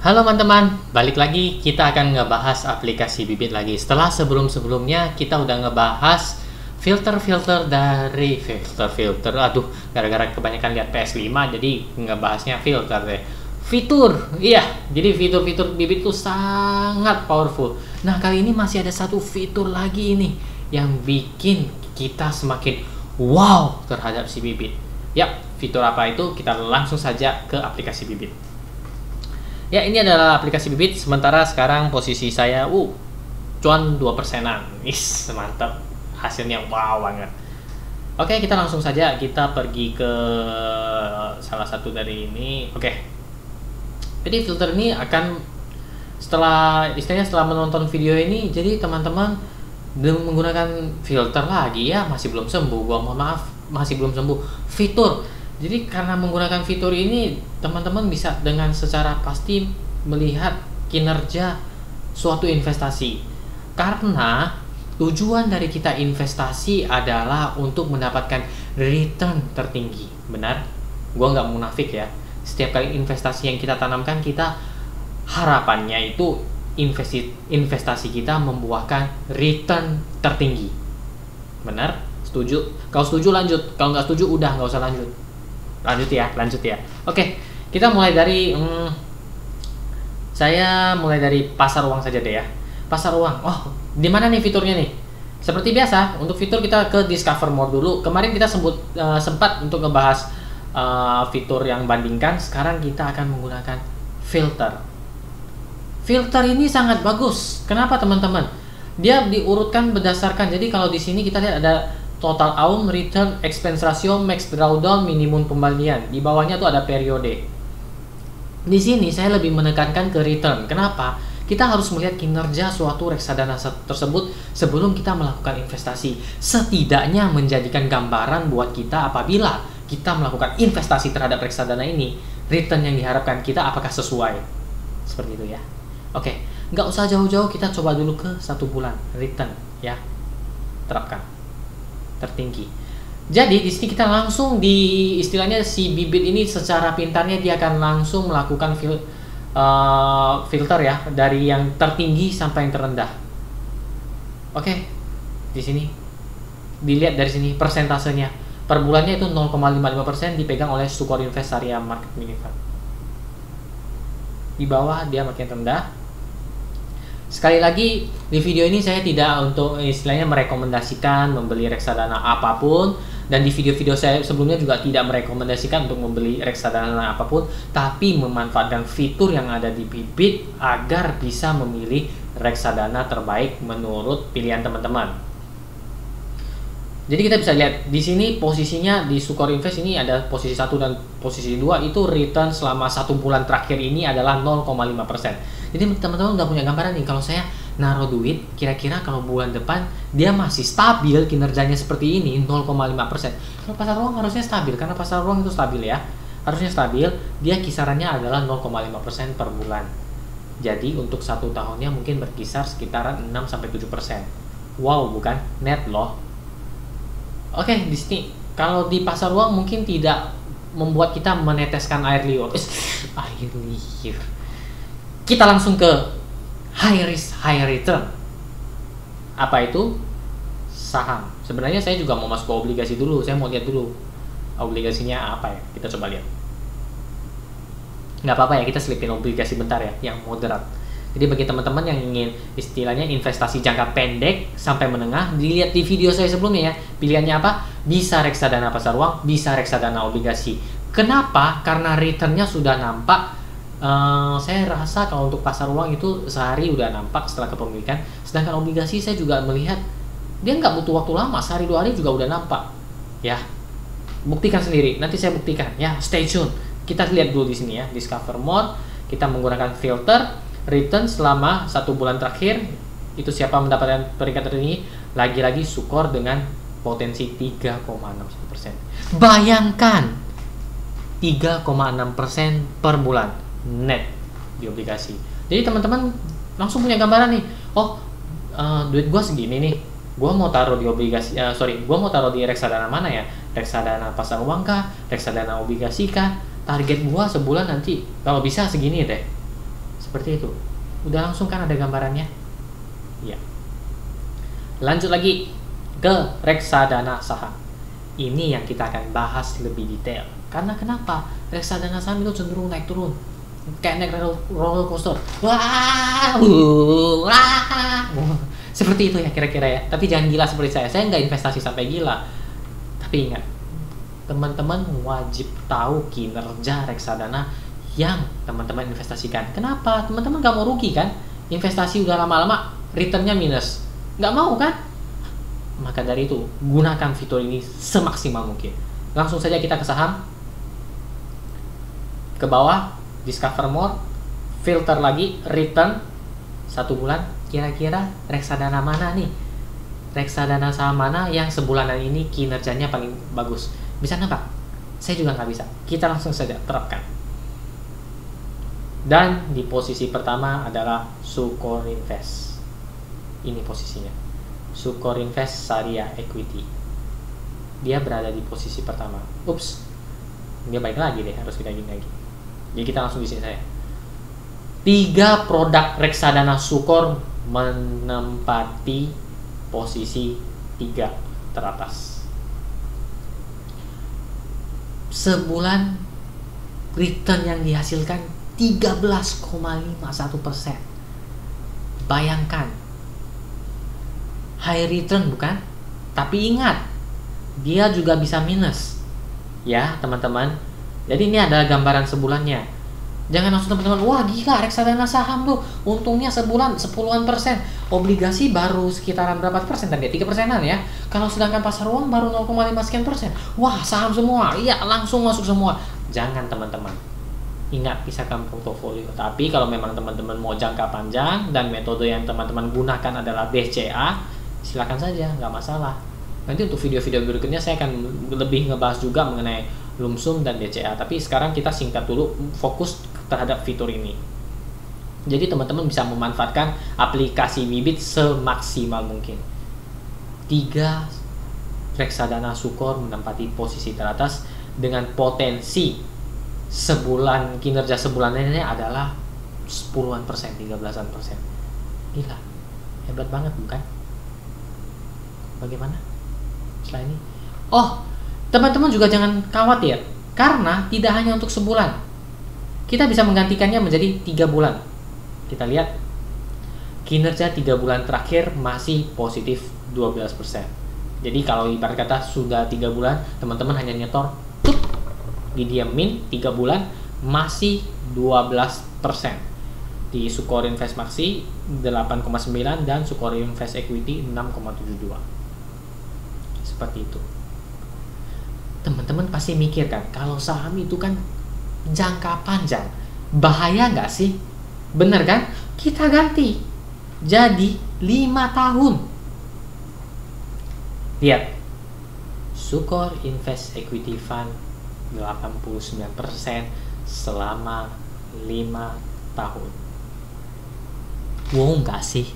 Halo teman-teman, balik lagi kita akan ngebahas aplikasi Bibit lagi. Setelah sebelum-sebelumnya kita udah ngebahas filter-filter dari filter. Aduh, gara-gara kebanyakan lihat PS5 jadi ngebahasnya filter deh. Fitur, iya. Jadi fitur-fitur Bibit tuh sangat powerful. Nah, kali ini masih ada satu fitur lagi ini yang bikin kita semakin wow terhadap si Bibit. Yap, fitur apa itu? Kita langsung saja ke aplikasi Bibit. Ya, ini adalah aplikasi Bibit. Sementara sekarang posisi saya cuan 2%-an. Mantap. Hasilnya wow banget. Oke, kita langsung saja kita pergi ke salah satu dari ini. Oke. Jadi filter ini akan setelah menonton video ini, jadi teman-teman menggunakan filter lagi ya, masih belum sembuh. Gua mohon maaf, masih belum sembuh. Fitur. Jadi karena menggunakan fitur ini, teman-teman bisa dengan secara pasti melihat kinerja suatu investasi. Karena tujuan dari kita investasi adalah untuk mendapatkan return tertinggi. Benar? Gua nggak munafik ya. Setiap kali investasi yang kita tanamkan, kita harapannya itu investasi kita membuahkan return tertinggi. Benar? Setuju? Kalau setuju lanjut. Kalau nggak setuju udah nggak usah lanjut. Lanjut ya. Oke, kita mulai dari saya mulai dari pasar uang saja deh ya. Pasar uang. Oh, di mana nih fiturnya nih? Seperti biasa, untuk fitur kita ke Discover More dulu. Kemarin kita sempat untuk ngebahas fitur yang bandingkan. Sekarang kita akan menggunakan filter. Filter ini sangat bagus. Kenapa teman-teman? Dia diurutkan berdasarkan. Jadi kalau di sini kita lihat ada total AUM, return, expense ratio, max drawdown, minimum pembelian. Di bawahnya tuh ada periode. Di sini saya lebih menekankan ke return. Kenapa? Kita harus melihat kinerja suatu reksadana tersebut sebelum kita melakukan investasi. Setidaknya menjadikan gambaran buat kita apabila kita melakukan investasi terhadap reksadana ini, return yang diharapkan kita apakah sesuai. Seperti itu ya. Oke, nggak usah jauh-jauh, kita coba dulu ke 1 bulan return ya. Terapkan tertinggi. Jadi di sini kita langsung istilahnya si Bibit ini secara pintarnya dia akan langsung melakukan filter ya, dari yang tertinggi sampai yang terendah. Oke. Di sini dilihat dari sini persentasenya. Per bulannya itu 0,55% dipegang oleh Sukor Invest Syariah Market Mini Fund. Di bawah dia makin rendah. Sekali lagi, di video ini saya tidak untuk istilahnya merekomendasikan membeli reksadana apapun, dan di video-video saya sebelumnya juga tidak merekomendasikan untuk membeli reksadana apapun, tapi memanfaatkan fitur yang ada di Bibit agar bisa memilih reksadana terbaik menurut pilihan teman-teman. Jadi kita bisa lihat di sini posisinya di Sukor Invest ini ada posisi 1 dan posisi 2 itu return selama 1 bulan terakhir ini adalah 0,5%. Jadi teman-teman udah punya gambaran nih, kalau saya naruh duit kira-kira kalau bulan depan dia masih stabil kinerjanya seperti ini 0,5%. Kalau pasar uang harusnya stabil karena pasar uang itu stabil ya. Harusnya stabil, dia kisarannya adalah 0,5% per bulan. Jadi untuk 1 tahunnya mungkin berkisar sekitaran 6-7%. Wow, bukan net loh. Oke, di sini kalau di pasar uang mungkin tidak membuat kita meneteskan air liur. Air liur. Kita langsung ke high risk, high return. Apa itu? Saham. Sebenarnya saya juga mau masuk ke obligasi dulu. Saya mau lihat dulu obligasinya apa ya. Kita coba lihat. Nggak apa-apa ya, kita selipin obligasi bentar ya, yang moderat. Jadi bagi teman-teman yang ingin istilahnya investasi jangka pendek sampai menengah, dilihat di video saya sebelumnya ya. Pilihannya apa? Bisa reksadana pasar uang, bisa reksadana obligasi. Kenapa? Karena returnnya sudah nampak. Saya rasa kalau untuk pasar uang itu sehari udah nampak setelah kepemilikan, sedangkan obligasi saya juga melihat dia nggak butuh waktu lama, sehari 2 hari juga udah nampak ya. Buktikan sendiri, nanti saya buktikan ya, stay tune. Kita lihat dulu di sini ya, Discover More. Kita menggunakan filter return selama 1 bulan terakhir, itu siapa mendapatkan peringkat tertinggi, lagi-lagi Sukor dengan potensi 3,61%. Bayangkan 3,6% per bulan net di obligasi. Jadi teman-teman langsung punya gambaran nih. Oh, duit gua segini nih. Gua mau taruh di obligasi. Gua mau taruh di reksadana mana ya? Reksadana pasar uang kah? Reksadana obligasi kah? Target gua sebulan nanti kalau bisa segini deh. Seperti itu. Udah langsung kan ada gambarannya? Iya. Lanjut lagi ke reksadana saham. Ini yang kita akan bahas lebih detail. Karena kenapa? Reksadana saham itu cenderung naik turun. Kayak naik roller coaster. Wah, wah. Seperti itu ya kira-kira ya. Tapi jangan gila seperti saya. Saya nggak investasi sampai gila. Tapi ingat, teman-teman wajib tahu kinerja reksadana yang teman-teman investasikan. Kenapa? Teman-teman nggak mau rugi kan? Investasi udah lama-lama returnnya minus. Nggak mau kan? Maka dari itu, gunakan fitur ini semaksimal mungkin. Langsung saja kita ke saham. Ke bawah, discover more, filter lagi, return 1 bulan. Kira-kira reksadana mana nih? Reksadana saham mana yang sebulanan ini kinerjanya paling bagus? Bisa nebak? Saya juga nggak bisa. Kita langsung saja terapkan. Dan di posisi pertama adalah Sukor Invest. Ini posisinya. Sukor Invest Syariah Equity. Dia berada di posisi pertama. Ups, dia baik lagi deh, harus kita gini lagi. Jadi kita langsung di sini saya. 3 produk reksadana Sukor menempati posisi 3 teratas. Sebulan return yang dihasilkan 13,51%. Bayangkan, high return bukan? Tapi ingat, dia juga bisa minus. Ya, teman-teman. Jadi ini adalah gambaran sebulannya. Jangan langsung teman-teman, wah gila reksadana saham tuh untungnya sebulan 10-an%. Obligasi baru sekitaran berapa persen tadi? 3%-an ya. Kalau sedangkan pasar uang baru 0,5%. Wah, saham semua. Iya, langsung masuk semua. Jangan teman-teman. Ingat, pisahkan portofolio. Tapi kalau memang teman-teman mau jangka panjang dan metode yang teman-teman gunakan adalah DCA, silakan saja, nggak masalah. Nanti untuk video-video berikutnya saya akan lebih ngebahas juga mengenai lump sum dan DCA. Tapi sekarang kita singkat dulu, fokus terhadap fitur ini. Jadi teman-teman bisa memanfaatkan aplikasi Bibit semaksimal mungkin. 3 reksadana Sukor menempati posisi teratas dengan potensi sebulan kinerja sebulannya adalah 10-an%, 13-an%. Gila, hebat banget bukan? Bagaimana setelah ini? Oh, teman-teman juga jangan khawatir, karena tidak hanya untuk sebulan. Kita bisa menggantikannya menjadi 3 bulan. Kita lihat kinerja 3 bulan terakhir masih positif 12%. Jadi kalau ibarat kata sudah 3 bulan, teman-teman hanya nyetor, didiamin 3 bulan masih 12%. Di Sukor Invest Maxi 8,9 dan Sukor Invest Equity 6,72. Seperti itu. Teman-teman pasti mikir kan, kalau saham itu kan jangka panjang, bahaya nggak sih? Bener kan? Kita ganti jadi 5 tahun. Lihat, Sukor Invest Equity Fund 89% selama 5 tahun. Wow, nggak sih?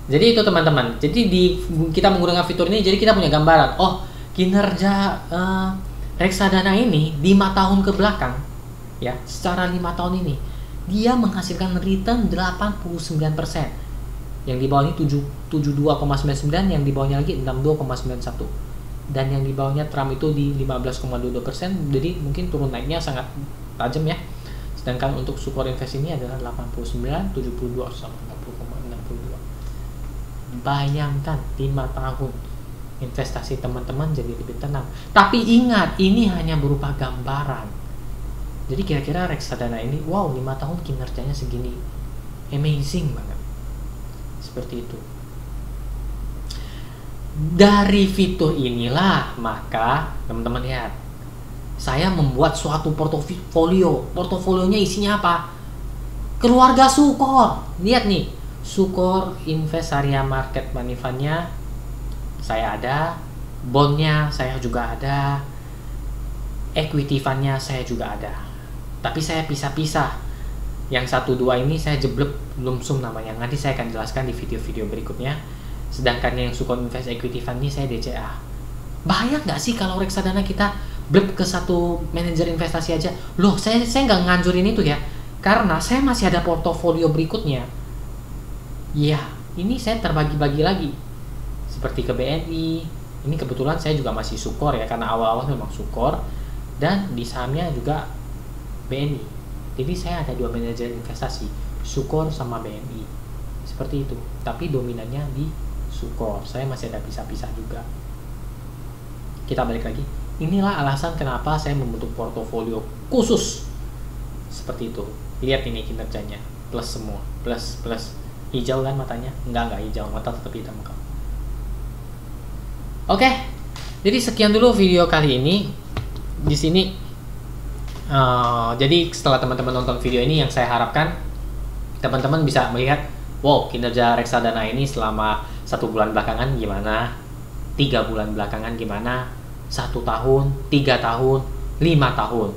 Jadi itu teman-teman. Jadi kita menggunakan fitur ini, jadi kita punya gambaran. Oh, kinerja reksadana ini 5 tahun ke belakang, ya, secara 5 tahun ini dia menghasilkan return 89%. Yang di bawahnya 72,99, yang di bawahnya lagi 62,91. Dan yang di bawahnya Trump itu di 15,22%. Jadi mungkin turun naiknya sangat tajam ya. Sedangkan untuk Sukor Invest ini adalah 89, 72 sama 60,62. Bayangkan 5 tahun investasi teman-teman jadi lebih tenang. Tapi ingat, ini hanya berupa gambaran. Jadi kira-kira reksadana ini, wow, 5 tahun kinerjanya segini. Amazing banget. Seperti itu. Dari fitur inilah, maka teman-teman lihat, saya membuat suatu portofolio. Portofolionya isinya apa? Keluarga Sukor. Lihat nih, Sukor Invest Syariah Market Money Fund-nya saya ada, bondnya saya juga ada, equity fund-nya saya juga ada. Tapi saya pisah-pisah. Yang 1-2 ini saya jeblok lump sum namanya. Nanti saya akan jelaskan di video-video berikutnya. Sedangkan yang Sukor Invest Equity Fund ini saya DCA. Bahaya nggak sih kalau reksadana kita blep ke satu manajer investasi aja? Loh, saya nggak nganjurin itu ya. Karena saya masih ada portofolio berikutnya. Ya, ini saya terbagi-bagi lagi. Seperti ke BNI. Ini kebetulan saya juga masih Sukor ya, karena awal-awal memang Sukor. Dan di sahamnya juga BNI. Jadi saya ada 2 manajer investasi, Sukor sama BNI. Seperti itu. Tapi dominannya di Sukor. Saya masih ada pisah-pisah juga. Kita balik lagi. Inilah alasan kenapa saya membentuk portofolio khusus seperti itu. Lihat ini kinerjanya, plus semua, plus. Hijau kan matanya? Enggak hijau, mata tetap hitam kok. Oke, jadi sekian dulu video kali ini. Di sini, jadi setelah teman-teman nonton video ini, yang saya harapkan teman-teman bisa melihat, wow, kinerja reksadana ini selama 1 bulan belakangan gimana, 3 bulan belakangan gimana, 1 tahun, 3 tahun, 5 tahun.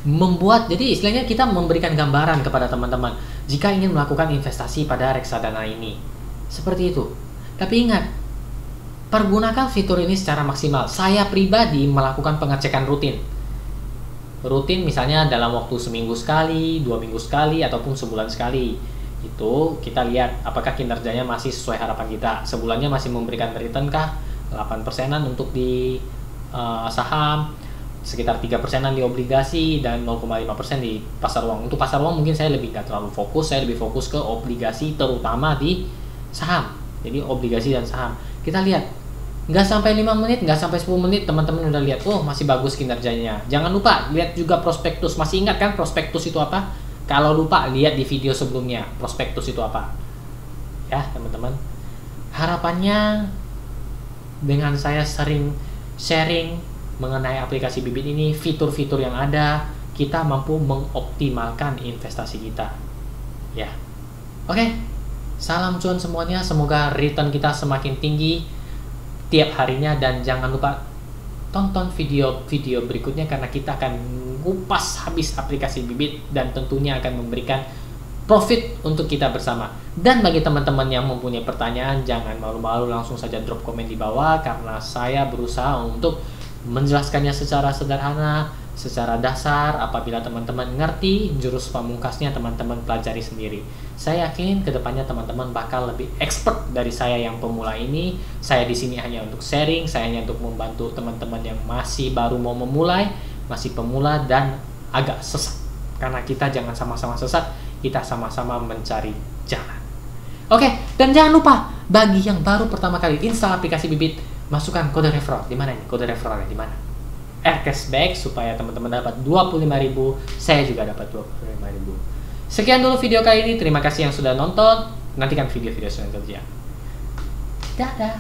Membuat, jadi istilahnya kita memberikan gambaran kepada teman-teman jika ingin melakukan investasi pada reksadana ini. Seperti itu. Tapi ingat, pergunakan fitur ini secara maksimal. Saya pribadi melakukan pengecekan rutin. Rutin misalnya dalam waktu seminggu sekali, 2 minggu sekali, ataupun sebulan sekali. Itu kita lihat apakah kinerjanya masih sesuai harapan kita. Sebulannya masih memberikan return kah? 8%-an untuk di saham, sekitar 3%-an di obligasi, dan 0,5% di pasar uang. Untuk pasar uang mungkin saya lebih nggak terlalu fokus, saya lebih fokus ke obligasi, terutama di saham. Jadi obligasi dan saham. Kita lihat, nggak sampai 5 menit, nggak sampai 10 menit, teman-teman udah lihat, oh masih bagus kinerjanya. Jangan lupa, lihat juga prospektus. Masih ingat kan prospektus itu apa? Kalau lupa, lihat di video sebelumnya, prospektus itu apa. Ya teman-teman, harapannya dengan saya sering sharing mengenai aplikasi Bibit ini, fitur-fitur yang ada, kita mampu mengoptimalkan investasi kita. Ya, oke. Salam cuan semuanya. Semoga return kita semakin tinggi tiap harinya, dan jangan lupa tonton video-video berikutnya karena kita akan ngupas habis aplikasi Bibit dan tentunya akan memberikan profit untuk kita bersama. Dan bagi teman-teman yang mempunyai pertanyaan, jangan malu-malu, langsung saja drop komen di bawah karena saya berusaha untuk menjelaskannya secara sederhana, secara dasar. Apabila teman-teman ngerti, jurus pamungkasnya teman-teman pelajari sendiri. Saya yakin kedepannya teman-teman bakal lebih expert dari saya yang pemula ini. Saya di sini hanya untuk sharing, saya hanya untuk membantu teman-teman yang masih baru mau memulai, masih pemula dan agak sesat. Karena kita jangan sama-sama sesat, kita sama-sama mencari jalan. Oke, dan jangan lupa bagi yang baru pertama kali install aplikasi Bibit, masukkan kode referral. Di mana ini? Kode referralnya di mana? Cashback supaya teman-teman dapat 25.000, saya juga dapat 25.000. Sekian dulu video kali ini. Terima kasih yang sudah nonton. Nantikan video-video selanjutnya. Dadah.